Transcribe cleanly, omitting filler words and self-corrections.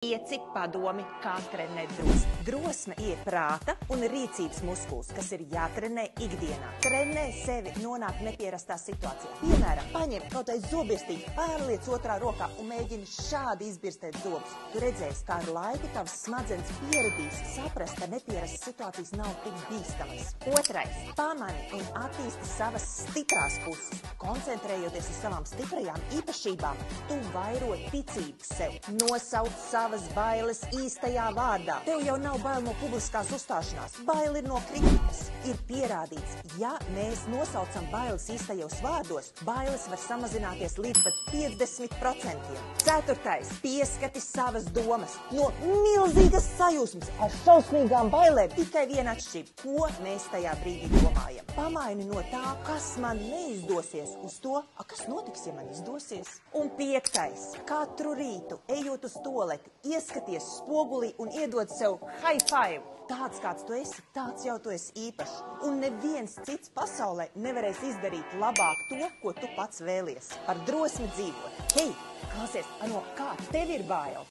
5 padomi, kā trenēt drosmi. Drosme ir prāta un rīcības muskulis, kas ir jātrenē ikdienā. Trenē sevi nonākt nepierastā situācijā. Piemēram, paņem kaut vai zobiestību, pārliec otrā rokā un mēģini šādi izbirstēt zobus. Tu redzēsi, kā ar laiku tavs smadzenes pieradīs saprast, ka nepierastas situācijas nav tik bīstamas. Otrais. Pamani un attīsti savas stiprās puses. Koncentrējoties uz savām stiprajām īpašībām, tu vairo ticību sev. Nosauc savas bailes īstajā vārdā. Tev jau nav bail no publiskās uzstāšanās. Bail ir no kritikas. Ir pierādīts, ja mēs nosaucam bailes īstajos vārdos, bailes var samazināties līdz pat 50%. Ceturtais. Pieskati savas domas. No milzīgas sajūsmas ar šausmīgām bailēm tikai viena atšķirība. Ko mēs tajā brīdī domājam? Pamaini no tā, kas man neizdosies, uz to, kas notiks, ja man izdosies. Un piektais. Katru rītu, ejot uz toleti, ieskaties spogulī un iedod sev high five. Tāds, kāds tu esi, tāds jau tu esi īpašs. Un neviens cits pasaulē nevarēs izdarīt labāk to, ko tu pats vēlies. Ar drosmi dzīvot. Hei, klausies, no kā tev ir bail?